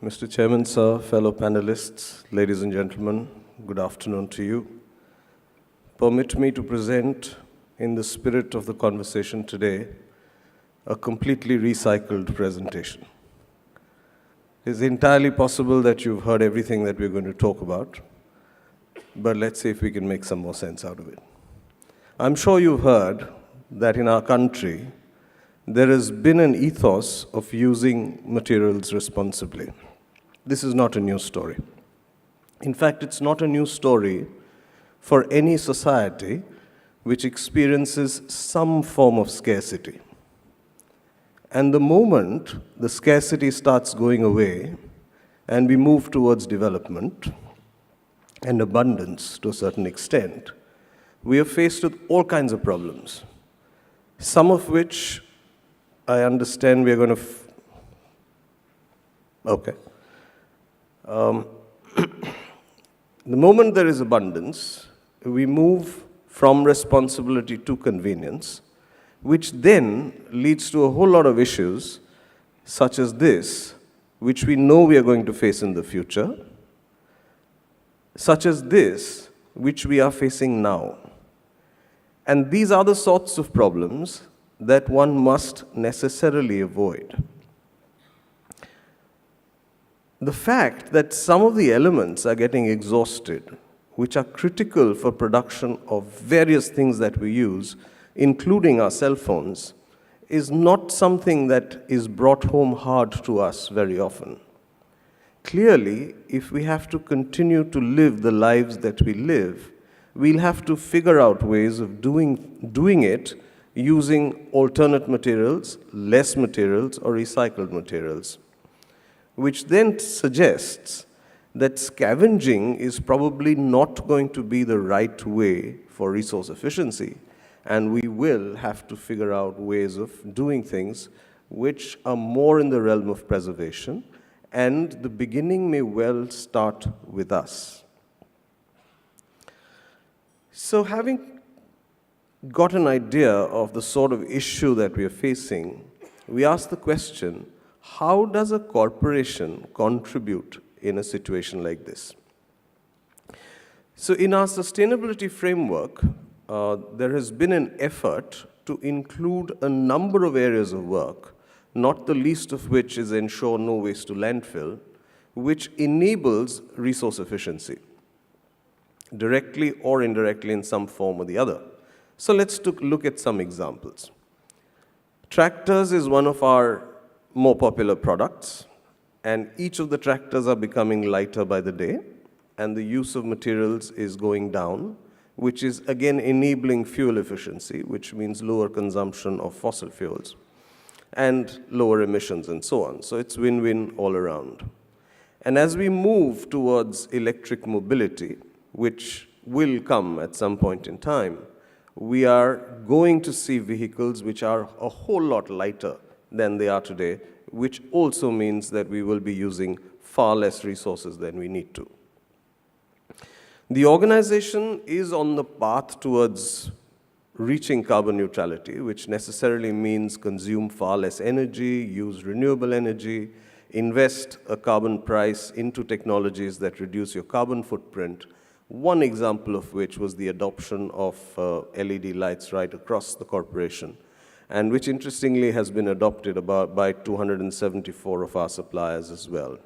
Mr. Chairman, sir, fellow panelists, ladies and gentlemen, good afternoon to you. Permit me to present, in the spirit of the conversation today, a completely recycled presentation. It's entirely possible that you've heard everything that we're going to talk about, but let's see if we can make some more sense out of it. I'm sure you've heard that in our country, there has been an ethos of using materials responsibly. This is not a new story. In fact, it's not a new story for any society which experiences some form of scarcity. And the moment the scarcity starts going away and we move towards development and abundance to a certain extent, we are faced with all kinds of problems, some of which I understand we are going to... The moment there is abundance, we move from responsibility to convenience, which then leads to a whole lot of issues such as this, which we know we are going to face in the future, such as this, which we are facing now. And these are the sorts of problems that one must necessarily avoid. The fact that some of the elements are getting exhausted, which are critical for production of various things that we use, including our cell phones, is not something that is brought home hard to us very often. Clearly, if we have to continue to live the lives that we live, we'll have to figure out ways of doing it using alternate materials, less materials, or recycled materials, which then suggests that scavenging is probably not going to be the right way for resource efficiency, and we will have to figure out ways of doing things which are more in the realm of preservation, and the beginning may well start with us. So having got an idea of the sort of issue that we are facing, we ask the question, how does a corporation contribute in a situation like this? So in our sustainability framework, there has been an effort to include a number of areas of work, not the least of which is ensure no waste to landfill, which enables resource efficiency, directly or indirectly in some form or the other. So let's look at some examples. Tractors is one of our more popular products, and each of the tractors are becoming lighter by the day, and the use of materials is going down, which is again enabling fuel efficiency, which means lower consumption of fossil fuels, and lower emissions and so on. So it's win-win all around. And as we move towards electric mobility, which will come at some point in time, we are going to see vehicles which are a whole lot lighter than they are today, which also means that we will be using far less resources than we need to. The organization is on the path towards reaching carbon neutrality, which necessarily means consume far less energy, use renewable energy, invest a carbon price into technologies that reduce your carbon footprint, one example of which was the adoption of LED lights right across the corporation, and which interestingly has been adopted by 274 of our suppliers as well.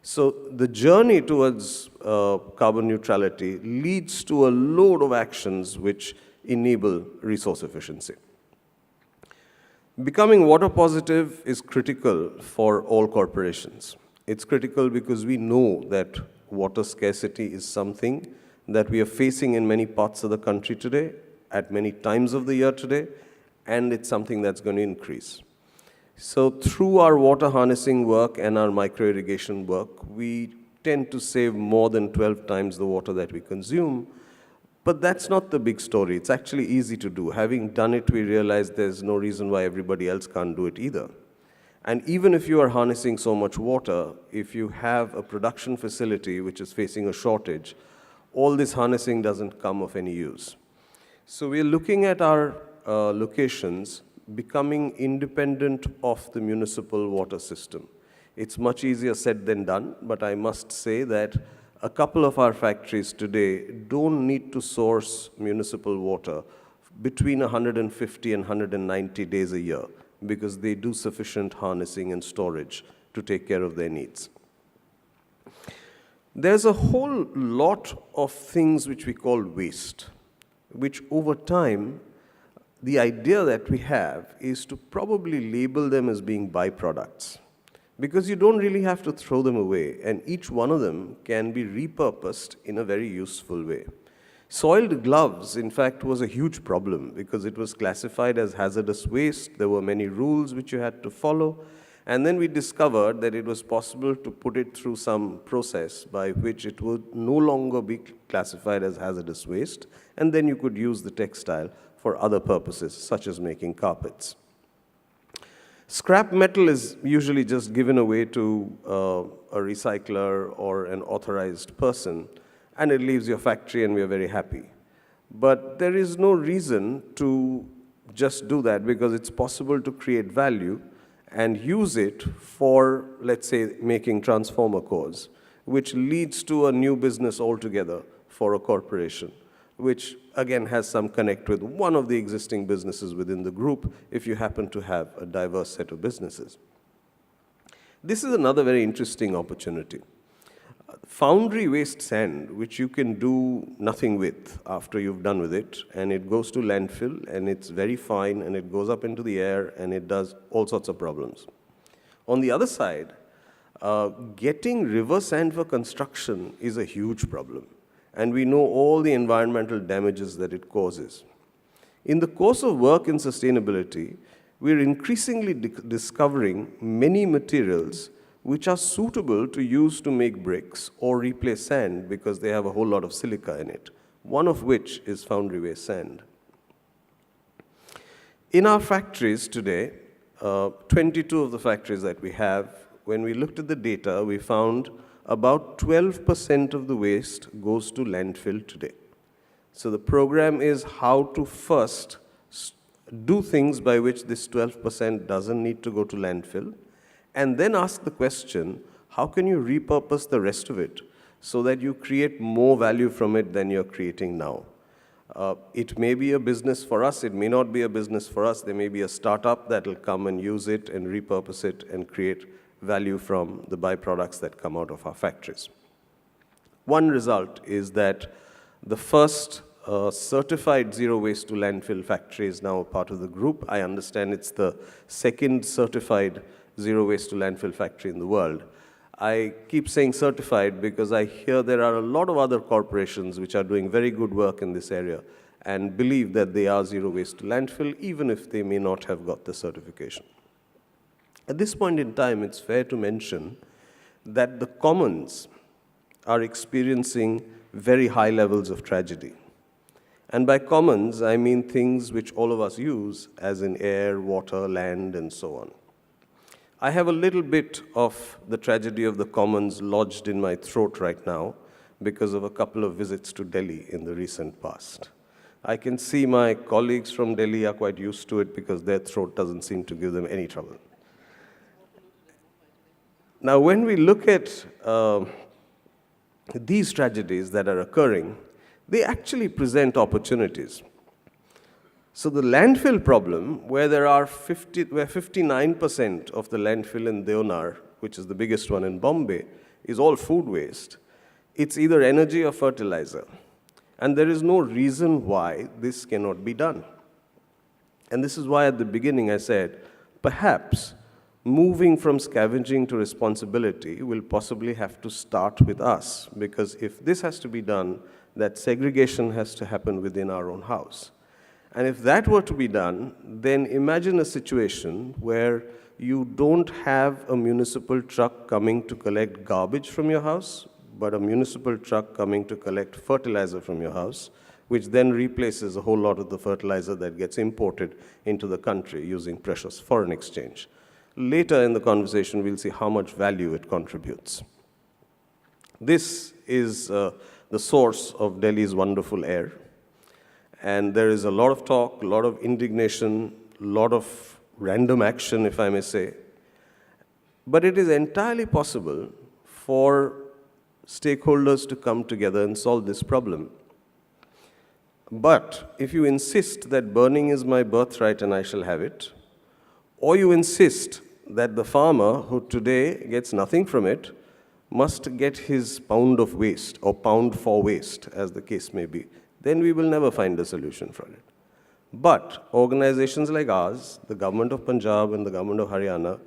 So the journey towards carbon neutrality leads to a load of actions which enable resource efficiency. Becoming water positive is critical for all corporations. It's critical because we know that water scarcity is something that we are facing in many parts of the country today, at many times of the year today, and it's something that's going to increase. So through our water harnessing work and our micro-irrigation work, we tend to save more than 12 times the water that we consume, but that's not the big story. It's actually easy to do. Having done it, we realize there's no reason why everybody else can't do it either. And even if you are harnessing so much water, if you have a production facility which is facing a shortage, all this harnessing doesn't come of any use. So we're looking at our locations becoming independent of the municipal water system. It's much easier said than done, but I must say that a couple of our factories today don't need to source municipal water between 150 and 190 days a year because they do sufficient harnessing and storage to take care of their needs. There's a whole lot of things which we call waste, which over time, the idea that we have is to probably label them as being byproducts, because you don't really have to throw them away, and each one of them can be repurposed in a very useful way. Soiled gloves, in fact, was a huge problem because it was classified as hazardous waste. There were many rules which you had to follow. And then we discovered that it was possible to put it through some process by which it would no longer be classified as hazardous waste, and then you could use the textile for other purposes, such as making carpets. Scrap metal is usually just given away to a recycler or an authorized person, and it leaves your factory and we are very happy. But there is no reason to just do that because it's possible to create value and use it for, let's say, making transformer cores, which leads to a new business altogether for a corporation, which again has some connect with one of the existing businesses within the group if you happen to have a diverse set of businesses. This is another very interesting opportunity. Foundry waste sand, which you can do nothing with after you've done with it, and it goes to landfill, and it's very fine, and it goes up into the air, and it does all sorts of problems. On the other side, getting river sand for construction is a huge problem, and we know all the environmental damages that it causes. In the course of work in sustainability, we're increasingly discovering many materials which are suitable to use to make bricks or replace sand because they have a whole lot of silica in it, one of which is foundry waste sand. In our factories today, 22 of the factories that we have, when we looked at the data, we found about 12% of the waste goes to landfill today. So the program is how to first do things by which this 12% doesn't need to go to landfill, and then ask the question, how can you repurpose the rest of it so that you create more value from it than you're creating now? It may be a business for us, it may not be a business for us, there may be a startup that will come and use it and repurpose it and create value from the byproducts that come out of our factories. One result is that the first certified zero waste to landfill factory is now a part of the group. I understand it's the second certified zero waste to landfill factory in the world. I keep saying certified because I hear there are a lot of other corporations which are doing very good work in this area and believe that they are zero waste to landfill, even if they may not have got the certification. At this point in time, it's fair to mention that the commons are experiencing very high levels of tragedy. And by commons, I mean things which all of us use, as in air, water, land, and so on. I have a little bit of the tragedy of the commons lodged in my throat right now because of a couple of visits to Delhi in the recent past. I can see my colleagues from Delhi are quite used to it because their throat doesn't seem to give them any trouble. Now, when we look at these tragedies that are occurring, they actually present opportunities. So the landfill problem, where 59% of the landfill in Deonar, which is the biggest one in Bombay, is all food waste, it's either energy or fertilizer. And there is no reason why this cannot be done. And this is why at the beginning I said, perhaps moving from scavenging to responsibility will possibly have to start with us, because if this has to be done, that segregation has to happen within our own house. And if that were to be done, then imagine a situation where you don't have a municipal truck coming to collect garbage from your house, but a municipal truck coming to collect fertilizer from your house, which then replaces a whole lot of the fertilizer that gets imported into the country using precious foreign exchange. Later in the conversation, we'll see how much value it contributes. This is the source of Delhi's wonderful air. And there is a lot of talk, a lot of indignation, a lot of random action, if I may say. But it is entirely possible for stakeholders to come together and solve this problem. But if you insist that burning is my birthright and I shall have it, or you insist that the farmer who today gets nothing from it must get his pound of waste, or pound for waste, as the case may be, then we will never find a solution for it. But organizations like ours, the government of Punjab and the government of Haryana,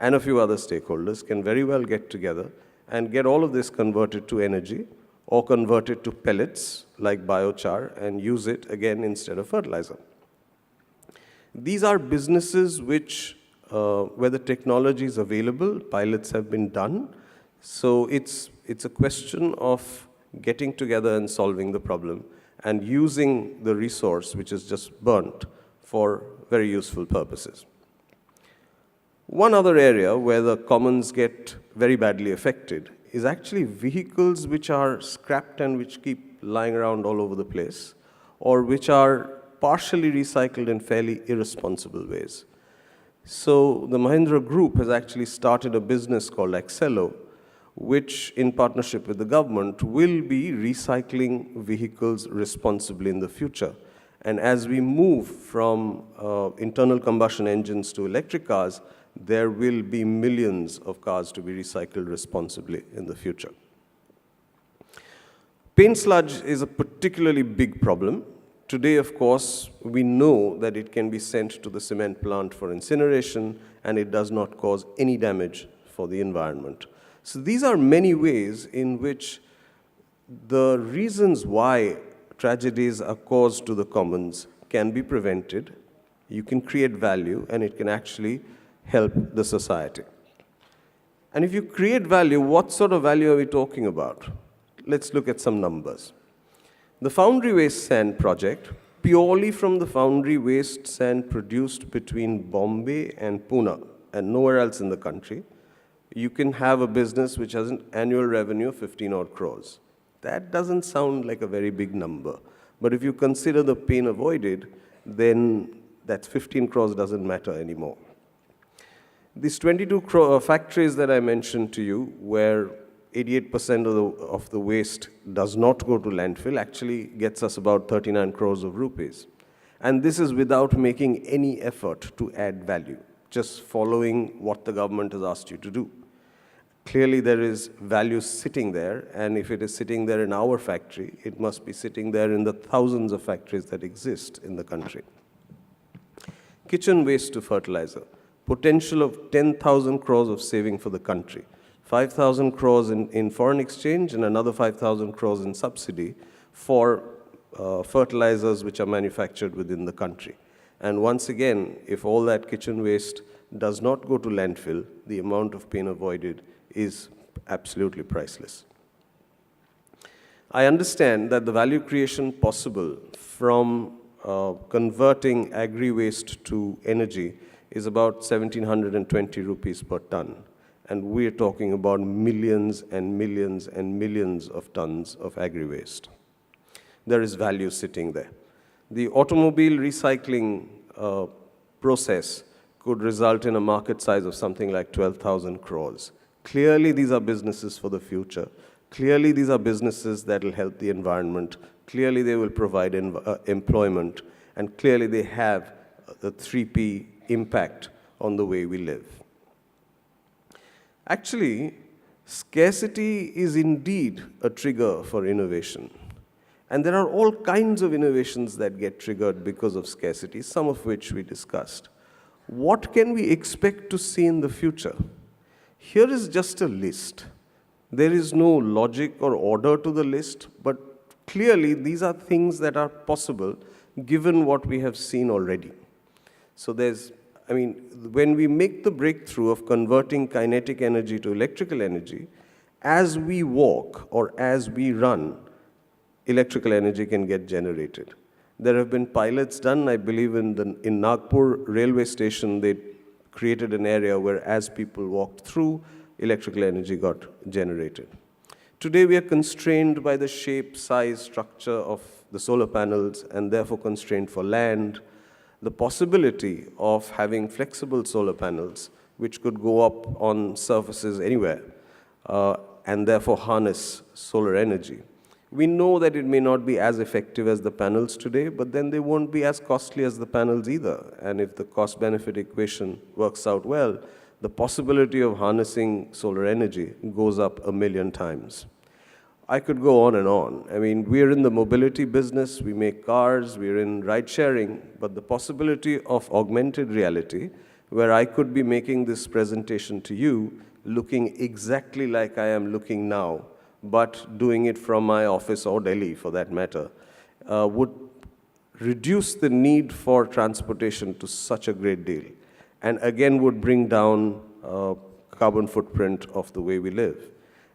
and a few other stakeholders can very well get together and get all of this converted to energy, or converted to pellets like biochar and use it again instead of fertilizer. These are businesses which, where the technology is available, pilots have been done. So it's a question of getting together and solving the problem and using the resource which is just burnt for very useful purposes. One other area where the commons get very badly affected is actually vehicles which are scrapped and which keep lying around all over the place, or which are partially recycled in fairly irresponsible ways. So the Mahindra group has actually started a business called Accello, which in partnership with the government will be recycling vehicles responsibly in the future. And as we move from internal combustion engines to electric cars, there will be millions of cars to be recycled responsibly in the future. Paint sludge is a particularly big problem. Today, of course, we know that it can be sent to the cement plant for incineration, and it does not cause any damage for the environment. So these are many ways in which the reasons why tragedies are caused to the commons can be prevented. You can create value, and it can actually help the society. And if you create value, what sort of value are we talking about? Let's look at some numbers. The Foundry waste sand project, purely from the Foundry waste sand produced between Bombay and Pune and nowhere else in the country, you can have a business which has an annual revenue of 15 odd crores. That doesn't sound like a very big number. But if you consider the pain avoided, then that 15 crores doesn't matter anymore. These 22 factories that I mentioned to you, where 88% of the waste does not go to landfill, actually gets us about 39 crores of rupees. And this is without making any effort to add value, just following what the government has asked you to do. Clearly there is value sitting there, and if it is sitting there in our factory, it must be sitting there in the thousands of factories that exist in the country. Kitchen waste to fertilizer. Potential of 10,000 crores of saving for the country. 5,000 crores in foreign exchange and another 5,000 crores in subsidy for fertilizers which are manufactured within the country. And once again, if all that kitchen waste does not go to landfill, the amount of pain avoided is absolutely priceless. I understand that the value creation possible from converting agri-waste to energy is about 1,720 rupees per ton. And we're talking about millions and millions and millions of tons of agri-waste. There is value sitting there. The automobile recycling process could result in a market size of something like 12,000 crores. Clearly, these are businesses for the future. Clearly, these are businesses that will help the environment. Clearly, they will provide employment. And clearly, they have the 3P impact on the way we live. Actually, scarcity is indeed a trigger for innovation. And there are all kinds of innovations that get triggered because of scarcity, some of which we discussed. What can we expect to see in the future? Here is just a list. There is no logic or order to the list, but clearly these are things that are possible given what we have seen already. So when we make the breakthrough of converting kinetic energy to electrical energy, as we walk or as we run, electrical energy can get generated. There have been pilots done, I believe in Nagpur railway station, they created an area where as people walked through, electrical energy got generated. Today we are constrained by the shape, size, structure of the solar panels and therefore constrained for land. The possibility of having flexible solar panels which could go up on surfaces anywhere, and therefore harness solar energy. We know that it may not be as effective as the panels today, but then they won't be as costly as the panels either. And if the cost-benefit equation works out well, the possibility of harnessing solar energy goes up 1,000,000 times. I could go on and on. I mean, we're in the mobility business, we make cars, we're in ride sharing, but the possibility of augmented reality, where I could be making this presentation to you, looking exactly like I am looking now, but doing it from my office or Delhi for that matter, would reduce the need for transportation to such a great deal, and again would bring down carbon footprint of the way we live.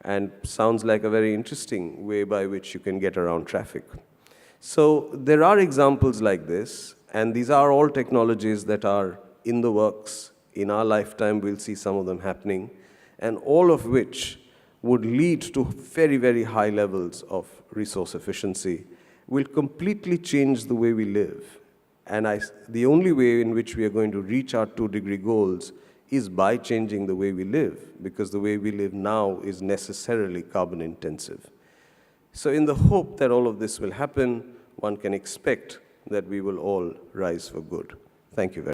And sounds like a very interesting way by which you can get around traffic. So there are examples like this, and these are all technologies that are in the works. In our lifetime, we'll see some of them happening, and all of which would lead to very, very high levels of resource efficiency, will completely change the way we live. And the only way in which we are going to reach our 2-degree goals is by changing the way we live, because the way we live now is necessarily carbon intensive. So in the hope that all of this will happen, one can expect that we will all rise for good. Thank you very much.